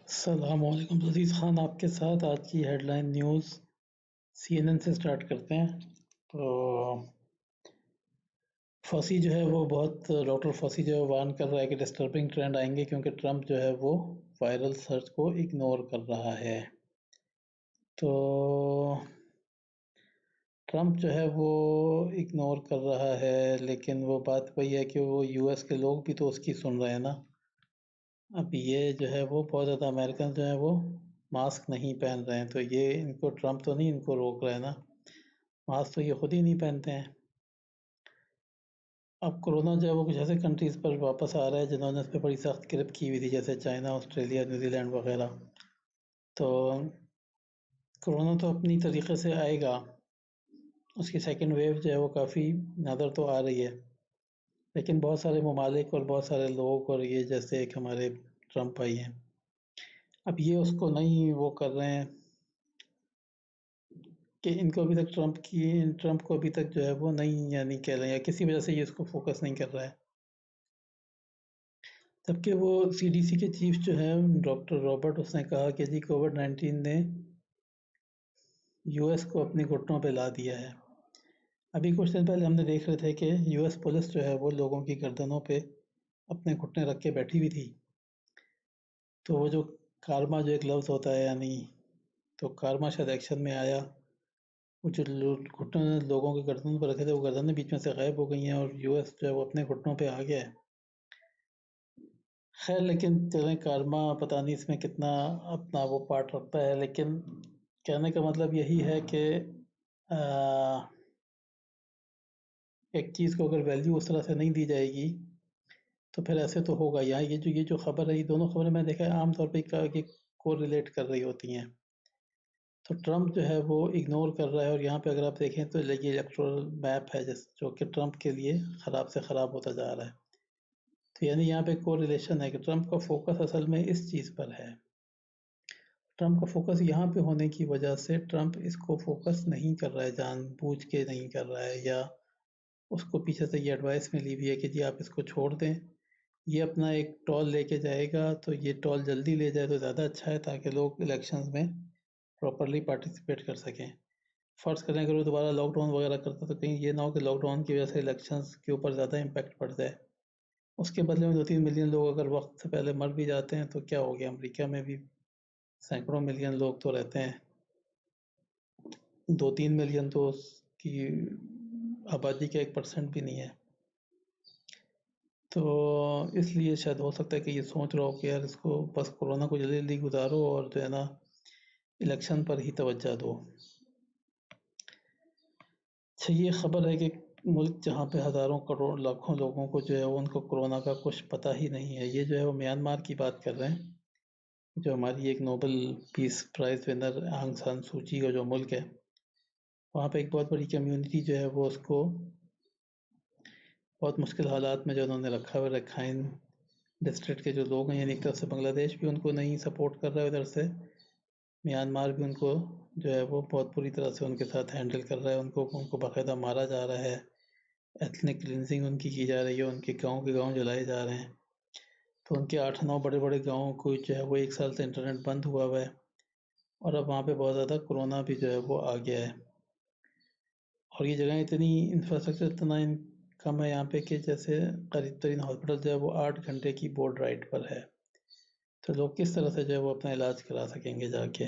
السلام علیکم عزیز خان، آپ کے ساتھ آج کی ہیڈ لائن نیوز CNN سے سٹارٹ کرتے ہیں۔ تو فوسی جو ہے وہ ڈاکٹر فوسی جو ہے وارن کر رہا ہے کہ ڈسٹربنگ ٹرینڈ آئیں گے کیونکہ ٹرمپ جو ہے وہ وائرل سرچ کو اگنور کر رہا ہے۔ تو ٹرمپ جو ہے وہ اگنور کر رہا ہے، لیکن وہ بات وہی ہے کہ وہ US کے لوگ بھی تو اس کی سن رہے ہیں نا۔ اب یہ جو ہے وہ بہت زیادہ امریکن جو ہیں وہ ماسک نہیں پہن رہے ہیں، تو یہ ان کو ٹرمپ تو نہیں ان کو روک رہا ہے نا، ماسک تو یہ خود ہی نہیں پہنتے ہیں۔ اب کورونا جو ہے وہ کچھ ایسے کنٹریز پر واپس آ رہا ہے جنہوں نے اس پہ بڑی سخت گرفت کی ہوئی تھی، جیسے چائنا، آسٹریلیا، نیوزی لینڈ وغیرہ۔ تو کورونا تو اپنی طریقے سے آئے گا، اس کی سیکنڈ ویو جو ہے وہ کافی نظر تو آ رہی ہے، لیکن بہت سارے ممالک اور بہت سارے لوگ اور یہ جیسے ایک ہمارے ٹرمپ بھائی ہیں، اب یہ اس کو نہیں وہ کر رہے ہیں کہ ان کو ابھی تک ٹرمپ کو ابھی تک جو ہے وہ نہیں یعنی کہہ رہے ہیں، یا کسی وجہ سے یہ اس کو فوکس نہیں کر رہا ہے۔ جبکہ وہ CDC کے چیف جو ہیں ڈاکٹر رابرٹ، اس نے کہا کہ جی کووڈ-19 نے US کو اپنے گھٹنوں پہ لا دیا ہے۔ ابھی کچھ دن پہلے ہم نے دیکھ رہے تھے کہ US پولیس جو ہے وہ لوگوں کی گردنوں پہ اپنے گھٹنے رکھ کے بیٹھی ہوئی تھی۔ تو وہ جو کارما جو ایک لفظ ہوتا ہے، یعنی تو کارما شاید ایکشن میں آیا، وہ جو گھٹنے لوگوں کے گردنوں پہ رکھے تھے وہ گردنیں بیچ میں سے غائب ہو گئی ہیں، اور US جو ہے وہ اپنے گھٹنوں پہ آ گیا ہے۔ خیر لیکن چلیں، کارما پتہ نہیں اس میں کتنا اپنا وہ پارٹ رکھتا ہے، لیکن کہنے کا مطلب یہی ہے کہ ایک چیز کو اگر ویلیو اس طرح سے نہیں دی جائے گی تو پھر ایسے تو ہوگا۔ یہاں یہ جو خبر ہے، یہ دونوں خبریں میں دیکھا ہے عام طور پہ کہ کو ریلیٹ کر رہی ہوتی ہیں۔ تو ٹرمپ جو ہے وہ اگنور کر رہا ہے، اور یہاں پہ اگر آپ دیکھیں تو یہ الیکٹورل میپ ہے جو کہ ٹرمپ کے لیے خراب سے خراب ہوتا جا رہا ہے۔ تو یعنی یہاں پہ کو ریلیشن ہے کہ ٹرمپ کا فوکس اصل میں اس چیز پر ہے۔ ٹرمپ کا فوکس یہاں پہ ہونے کی وجہ سے ٹرمپ اس کو فوکس نہیں کر رہا ہے، جان بوجھ کے نہیں کر رہا ہے، یا اس کو پیچھے سے یہ ایڈوائس ملی بھی ہے کہ جی آپ اس کو چھوڑ دیں، یہ اپنا ایک ٹول لے کے جائے گا تو یہ ٹول جلدی لے جائے تو زیادہ اچھا ہے، تاکہ لوگ الیکشنز میں پراپرلی پارٹیسپیٹ کر سکیں۔ فرض کریں اگر وہ دوبارہ لاک ڈاؤن وغیرہ کرتا تو کہیں یہ نہ ہو کہ لاک ڈاؤن کی وجہ سے الیکشنز کے اوپر زیادہ امپیکٹ پڑ جائے، اس کے بدلے میں 2-3 ملین لوگ اگر وقت سے پہلے مر بھی جاتے ہیں تو کیا ہو گیا؟ امریکہ میں بھی سینکڑوں ملین لوگ تو رہتے ہیں، 2-3 ملین تو اس کی آبادی کا 1% بھی نہیں ہے۔ تو اس لیے شاید ہو سکتا ہے کہ یہ سوچ رہا ہو کہ یار اس کو بس کورونا کو جلدی جلدی گزارو اور جو ہے نا الیکشن پر ہی توجہ دو۔ اچھا، یہ خبر ہے کہ ملک جہاں پہ ہزاروں کروڑ لاکھوں لوگوں کو جو ہے ان کو کورونا کا کچھ پتہ ہی نہیں ہے، یہ جو ہے وہ میانمار کی بات کر رہے ہیں، جو ہماری ایک نوبل پیس پرائز ونر آنگ سان سوچی کا جو ملک ہے، وہاں پہ ایک بہت بڑی کمیونٹی جو ہے وہ اس کو بہت مشکل حالات میں جو انہوں نے رکھا ہوا ہے۔ رکھائن ڈسٹرکٹ کے جو لوگ ہیں، یعنی ایک طرف سے بنگلہ دیش بھی ان کو نہیں سپورٹ کر رہا ہے، ادھر سے میانمار بھی ان کو جو ہے وہ بہت بری طرح سے ان کے ساتھ ہینڈل کر رہا ہے، ان کو باقاعدہ مارا جا رہا ہے، ایتھنک کلینزنگ ان کی جا رہی ہے، ان کے گاؤں جلائے جا رہے ہیں۔ تو ان کے 8-9 بڑے بڑے گاؤں کو جو ہے وہ 1 سال سے انٹرنیٹ بند ہوا ہوا ہے، اور اب وہاں پہ بہت زیادہ کورونا بھی جو ہے وہ آ گیا ہے، اور یہ جگہ اتنی انفراسٹرکچر اتنا کم ہے یہاں پہ کہ جیسے قریب ترین ہاسپٹل جو ہے وہ 8 گھنٹے کی بوٹ رائڈ پر ہے، تو لوگ کس طرح سے جو ہے وہ اپنا علاج کرا سکیں گے جا کے؟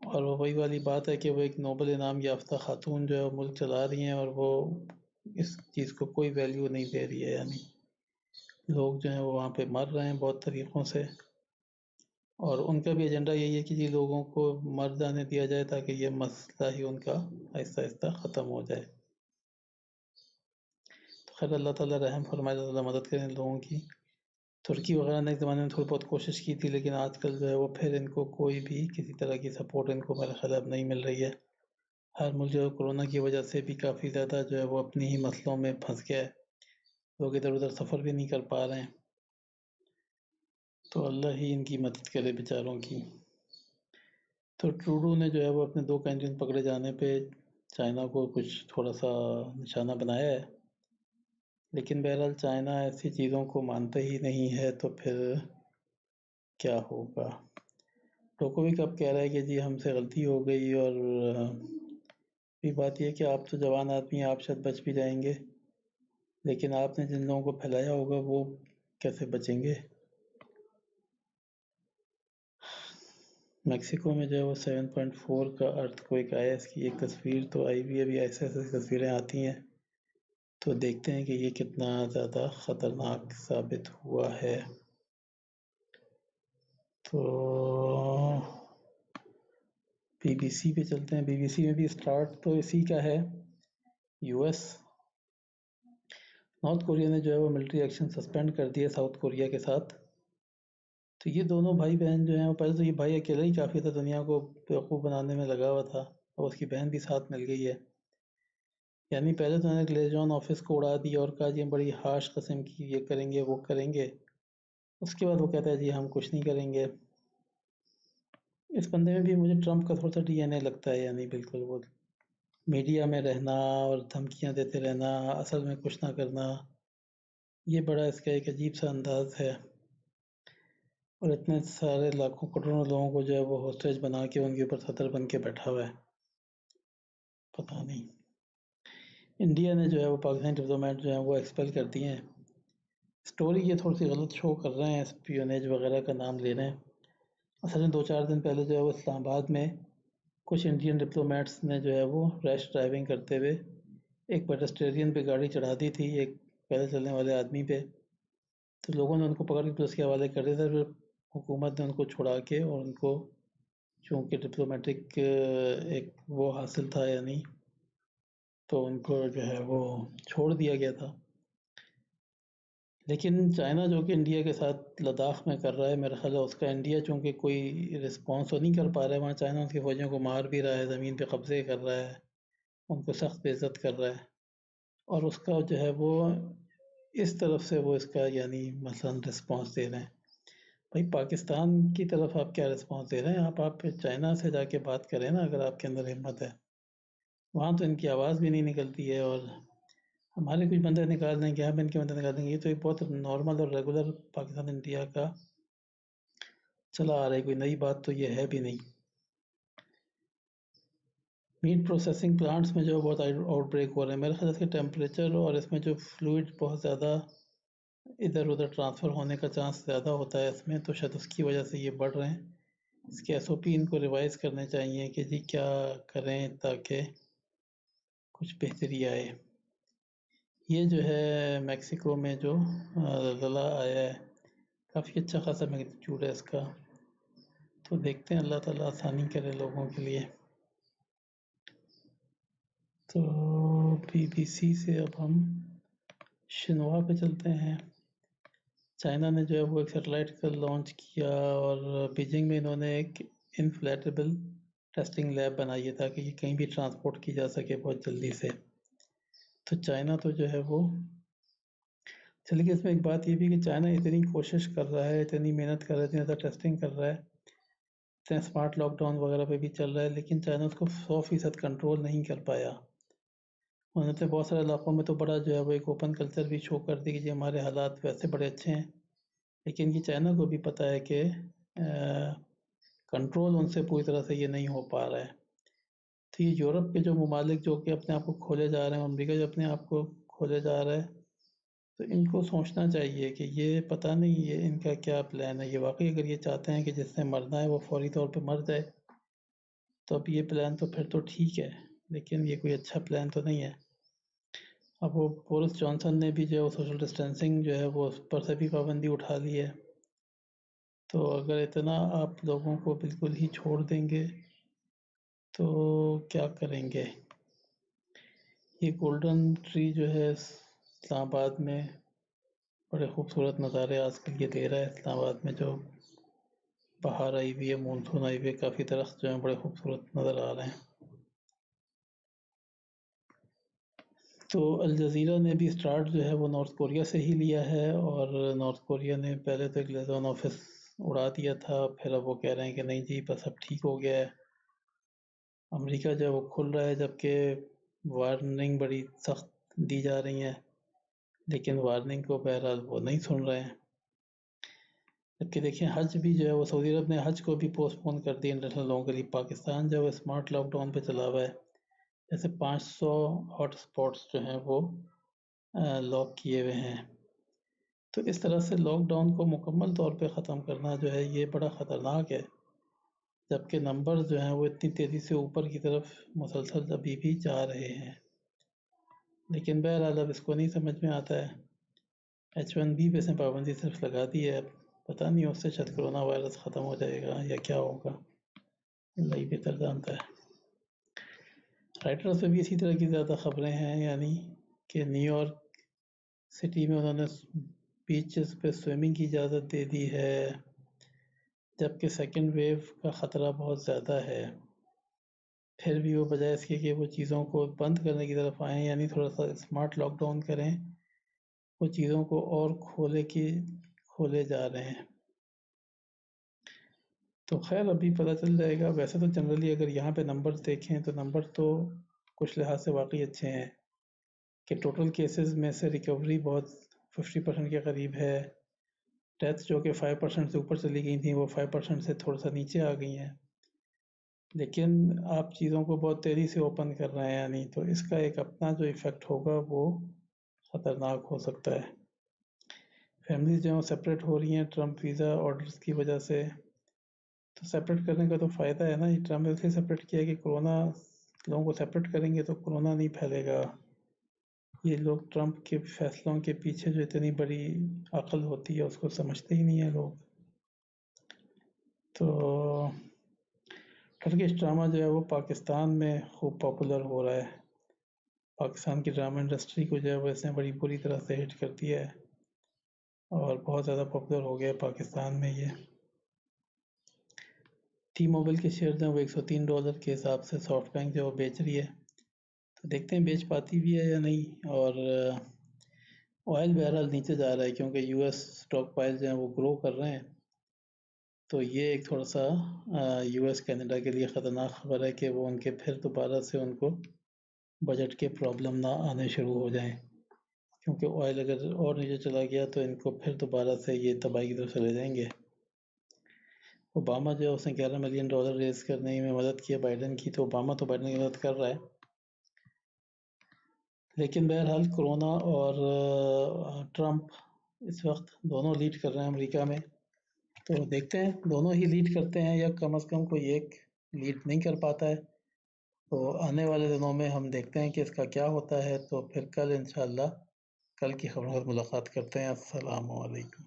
اور وہ وہی والی بات ہے کہ وہ ایک نوبل انعام یافتہ خاتون جو ہے وہ ملک چلا رہی ہیں، اور وہ اس چیز کو کوئی ویلیو نہیں دے رہی ہے، یعنی لوگ جو ہیں وہ وہاں پہ مر رہے ہیں بہت طریقوں سے، اور ان کا بھی ایجنڈا یہی ہے کہ یہ لوگوں کو مر جانے دیا جائے تاکہ یہ مسئلہ ہی ان کا آہستہ آہستہ ختم ہو جائے۔ تو خیر اللہ تعالیٰ رحم فرمائے، اللہ تعالیٰ مدد کریں ان لوگوں کی۔ ترکی وغیرہ نے ایک زمانے میں تھوڑی بہت کوشش کی تھی، لیکن آج کل جو ہے وہ پھر ان کو کوئی بھی کسی طرح کی سپورٹ ان کو میرے خیال اب نہیں مل رہی ہے۔ ہر ملک جو ہے کورونا کی وجہ سے بھی کافی زیادہ جو ہے وہ اپنی ہی مسئلوں میں پھنس گیا ہے، لوگ ادھر ادھر سفر بھی نہیں کر پا رہے ہیں، تو اللہ ہی ان کی مدد کرے بیچاروں کی۔ تو ٹروڈو نے جو ہے وہ اپنے 2 کا انجن پکڑے جانے پہ چائنا کو کچھ تھوڑا سا نشانہ بنایا ہے، لیکن بہرحال چائنا ایسی چیزوں کو مانتا ہی نہیں ہے، تو پھر کیا ہوگا. ٹوکووک اب کہہ رہا ہے کہ جی ہم سے غلطی ہو گئی، اور یہ بات یہ ہے کہ آپ تو جوان آدمی ہیں، آپ شاید بچ بھی جائیں گے، لیکن آپ نے جن لوگوں کو پھیلایا ہوگا وہ کیسے بچیں گے. میکسیکو میں جو ہے وہ 7.4 کا ارتھ کوئک آیا. اس کی ایک تصویر تو آئی بھی ابھی، ایسے تصویریں آتی ہیں تو دیکھتے ہیں کہ یہ کتنا زیادہ خطرناک ثابت ہوا ہے. تو بی بی سی پہ چلتے ہیں. بی بی سی میں بھی اسٹارٹ تو اسی کا ہے. یو ایس نارتھ کوریا نے جو ہے وہ ملٹری ایکشن سسپینڈ کر دیا ساؤتھ کوریا کے ساتھ. تو یہ دونوں بھائی بہن جو ہیں، پہلے تو یہ بھائی اکیلا ہی کافی تھا، دنیا کو بیوقوف بنانے میں لگا ہوا تھا، اور اس کی بہن بھی ساتھ مل گئی ہے. یعنی پہلے تو انہوں نے گلیجون آفس کو اڑا دیا اور کہا جی ہم بڑی ہارش قسم کی یہ کریں گے وہ کریں گے. اس کے بعد وہ کہتا ہے جی ہم کچھ نہیں کریں گے. اس بندے میں بھی مجھے ٹرمپ کا تھوڑا سا ڈی این اے لگتا ہے. یعنی بالکل وہ میڈیا میں رہنا اور دھمکیاں دیتے رہنا، اصل میں کچھ نہ کرنا، یہ بڑا اس کا ایک عجیب سا انداز ہے. اور اتنے سارے لاکھوں کروڑوں لوگوں کو جو ہے وہ ہوسٹیج بنا کے ان کے اوپر صدر بن کے بیٹھا ہوا ہے. پتہ نہیں. انڈیا نے جو ہے وہ پاکستانی ڈپلومیٹ جو ہیں وہ ایکسپیل کر دیے ہیں. سٹوری یہ تھوڑی سی غلط شو کر رہے ہیں، اسپیونیج وغیرہ کا نام لے رہے ہیں. اصل میں 2-4 دن پہلے جو ہے وہ اسلام آباد میں کچھ انڈین ڈپلومیٹس نے جو ہے وہ ریش ڈرائیونگ کرتے ہوئے ایک پیڈسٹرین پہ گاڑی چڑھا دی تھی، ایک پیدل چلنے والے آدمی پہ. تو لوگوں نے ان کو پکڑ کے پولیس کے حوالے کر دیا تھا. پھر حکومت نے ان کو چھڑا کے اور ان کو چونکہ ڈپلومیٹک ایک وہ حاصل تھا یعنی، تو ان کو جو ہے وہ چھوڑ دیا گیا تھا. لیکن چائنا جو کہ انڈیا کے ساتھ لداخ میں کر رہا ہے، میرا خیال ہے اس کا انڈیا چونکہ کوئی رسپانس تو نہیں کر پا رہا ہے وہاں، چائنا ان کی فوجیوں کو مار بھی رہا ہے، زمین پہ قبضے کر رہا ہے، ان کو سخت بے عزت کر رہا ہے. اور اس کا جو ہے وہ اس طرف سے وہ اس کا یعنی مثلا رسپانس دے رہے ہیں. بھائی پاکستان کی طرف آپ کیا رسپانس دے رہے ہیں؟ آپ چائنا سے جا کے بات کریں نا، اگر آپ کے اندر ہمت ہے. وہاں تو ان کی آواز بھی نہیں نکلتی ہے، اور ہمارے کچھ بندے نکال دیں گے، ہم ان کے بندے نکال دیں گے. یہ تو ایک بہت نارمل اور ریگولر پاکستان انڈیا کا چلا آ رہا ہے، کوئی نئی بات تو یہ ہے بھی نہیں. میٹ پروسیسنگ پلانٹس میں جو بہت آؤٹ بریک ہو رہے ہیں. میرے خیال سے ٹیمپریچر اور اس میں جو فلوئڈ بہت زیادہ ادھر ادھر ٹرانسفر ہونے کا چانس زیادہ ہوتا ہے اس میں، تو شاید اس کی وجہ سے یہ بڑھ رہے ہیں. اس کے ایس او پی ان کو ریوائز کرنے چاہیے کہ جی کیا کریں تاکہ کچھ بہتری آئے. یہ جو ہے میکسیکو میں جو زلزلہ آیا ہے، کافی اچھا خاصا میگنیچیوڈ ہے اس کا. تو دیکھتے ہیں، اللہ تعالیٰ آسانی کرے لوگوں کے لیے. تو بی بی سی سے اب ہم شنوا پہ چلتے ہیں. چائنا نے جو ہے وہ ایک سیٹلائٹ کا لانچ کیا، اور بیجنگ میں انہوں نے ایک انفلیٹیبل ٹیسٹنگ لیب بنائی ہے تاکہ یہ کہیں بھی ٹرانسپورٹ کی جا سکے بہت جلدی سے. تو چائنا تو جو ہے وہ چلیے، اس میں ایک بات یہ بھی کہ چائنا اتنی کوشش کر رہا ہے، اتنی محنت کر رہا ہے، اتنی زیادہ ٹیسٹنگ کر رہا ہے، اتنے اسمارٹ لاک ڈاؤن وغیرہ پہ بھی چل رہا ہے، لیکن چائنا اس کو 100% کنٹرول نہیں کر پایا. انہوں نے بہت سارے علاقوں میں تو بڑا جو ہے وہ ایک اوپن کلچر بھی شو کر دی کہ جی ہمارے حالات ویسے بڑے اچھے ہیں. لیکن یہ چائنا کو بھی پتہ ہے کہ کنٹرول ان سے پوری طرح سے یہ نہیں ہو پا رہا ہے. تو یہ یورپ کے جو ممالک جو کہ اپنے آپ کو کھولے جا رہے ہیں، امریکہ جو اپنے آپ کو کھولے جا رہا ہے، تو ان کو سوچنا چاہیے کہ یہ پتہ نہیں یہ ان کا کیا پلان ہے. یہ واقعی اگر یہ چاہتے ہیں کہ جس سے مرنا ہے وہ فوری طور پہ مر جائے، تو اب یہ پلان تو پھر تو ٹھیک ہے، لیکن یہ کوئی اچھا پلان تو نہیں ہے. اب وہ بورس جانسن نے بھی جو ہے سوشل ڈسٹینسنگ جو ہے وہ اس پر سے بھی پابندی اٹھا لی ہے. تو اگر اتنا آپ لوگوں کو بالکل ہی چھوڑ دیں گے تو کیا کریں گے؟ یہ گولڈن ٹری جو ہے اسلام آباد میں بڑے خوبصورت نظارے آج کل یہ دے رہا ہے. اسلام آباد میں جو بہار آئی ہوئی ہے، مونسون آئی ہوئی ہے، کافی درخت جو ہیں بڑے خوبصورت نظر آ رہے ہیں. تو الجزیرہ نے بھی سٹارٹ جو ہے وہ نارتھ کوریا سے ہی لیا ہے، اور نارتھ کوریا نے پہلے تو ایک لیزون آفس اڑا دیا تھا، پھر اب وہ کہہ رہے ہیں کہ نہیں جی بس اب ٹھیک ہو گیا ہے. امریکہ جو ہے وہ کھل رہا ہے، جبکہ وارننگ بڑی سخت دی جا رہی ہیں، لیکن وارننگ کو بہرحال وہ نہیں سن رہے ہیں. جبکہ دیکھیں حج بھی جو ہے وہ سعودی عرب نے حج کو بھی پوسٹ پون کر دیا انٹرنیشنل لوگوں کے لیے. پاکستان جو ہے وہ اسمارٹ لاک ڈاؤن پہ چلا ہوا ہے. جیسے 500 ہاٹ اسپاٹس جو ہیں وہ لاک کیے ہوئے ہیں. تو اس طرح سے لاک ڈاؤن کو مکمل طور پہ ختم کرنا جو ہے یہ بڑا خطرناک ہے، جبکہ نمبر جو ہیں وہ اتنی تیزی سے اوپر کی طرف مسلسل ابھی بھی جا رہے ہیں. لیکن بہرحال اب اس کو نہیں سمجھ میں آتا ہے. H1B پہ سے پابندی صرف لگا دی ہے، پتہ نہیں اس سے شاید کرونا وائرس ختم ہو جائے گا یا کیا ہوگا، اللہ ہی بہتر جانتا ہے. رائٹرز پہ بھی اسی طرح کی زیادہ خبریں ہیں، یعنی کہ نیو یارک سٹی میں انہوں نے بیچز پہ سوئمنگ کی اجازت دے دی ہے، جبکہ سیکنڈ ویو کا خطرہ بہت زیادہ ہے. پھر بھی وہ بجائے اس کے کہ وہ چیزوں کو بند کرنے کی طرف آئیں، یعنی تھوڑا سا اسمارٹ لاک ڈاؤن کریں، وہ چیزوں کو اور کھولے جا رہے ہیں. تو خیر ابھی پتہ چل جائے گا. ویسے تو جنرلی اگر یہاں پہ نمبر دیکھیں تو نمبر تو کچھ لحاظ سے واقعی اچھے ہیں کہ ٹوٹل کیسز میں سے ریکوری بہت 50% کے قریب ہے. ڈیتھ جو کہ 5% سے اوپر چلی گئی تھیں وہ 5% سے تھوڑا سا نیچے آ گئی ہیں. لیکن آپ چیزوں کو بہت تیزی سے اوپن کر رہے ہیں، یعنی تو اس کا ایک اپنا جو ایفیکٹ ہوگا وہ خطرناک ہو سکتا ہے. فیملیز جو ہیں سپریٹ ہو رہی ہیں ٹرمپ ویزا آرڈرز کی وجہ سے. تو سپریٹ کرنے کا تو فائدہ ہے نا، یہ ٹرمپ اس لیے سپریٹ کیا کہ کورونا لوگوں کو سپریٹ کریں گے تو کورونا نہیں پھیلے گا. یہ لوگ ٹرمپ کے فیصلوں کے پیچھے جو اتنی بڑی عقل ہوتی ہے اس کو سمجھتے ہی نہیں ہیں لوگ. تو ٹرکش ڈرامہ جو ہے وہ پاکستان میں خوب پاپولر ہو رہا ہے. پاکستان کی ڈرامہ انڈسٹری کو جو ہے وہ اس نے بڑی بری طرح سے ہٹ کر دیا ہے اور بہت زیادہ پاپولر ہو گیا پاکستان میں. یہ ٹی موبائل کے شیئر ہیں وہ $103 کے حساب سے سافٹ بینک جو بیچ رہی ہے. تو دیکھتے ہیں بیچ پاتی بھی ہے یا نہیں. اور آئل بہرحال نیچے جا رہا ہے کیونکہ یو ایس اسٹاک پائل جو ہیں وہ گرو کر رہے ہیں. تو یہ ایک تھوڑا سا یو ایس کینیڈا کے لیے خطرناک خبر ہے کہ وہ ان کے پھر دوبارہ سے ان کو بجٹ کے پرابلم نہ آنے شروع ہو جائیں، کیونکہ آئل اگر اور نیچے چلا گیا تو ان کو پھر دوبارہ سے یہ تباہی کی طرف چلے جائیں گے. اوباما جو ہے اس نے $11 ملین ریز کرنے میں مدد کی ہے بائیڈن کی. تو اوباما تو بائیڈن کی مدد کر رہا ہے، لیکن بہرحال کرونا اور ٹرمپ اس وقت دونوں لیڈ کر رہے ہیں امریکہ میں. تو دیکھتے ہیں دونوں ہی لیڈ کرتے ہیں یا کم از کم کوئی ایک لیڈ نہیں کر پاتا ہے. تو آنے والے دنوں میں ہم دیکھتے ہیں کہ اس کا کیا ہوتا ہے. تو پھر کل انشاءاللہ کل کی خبروں پر ملاقات کرتے ہیں. السلام علیکم.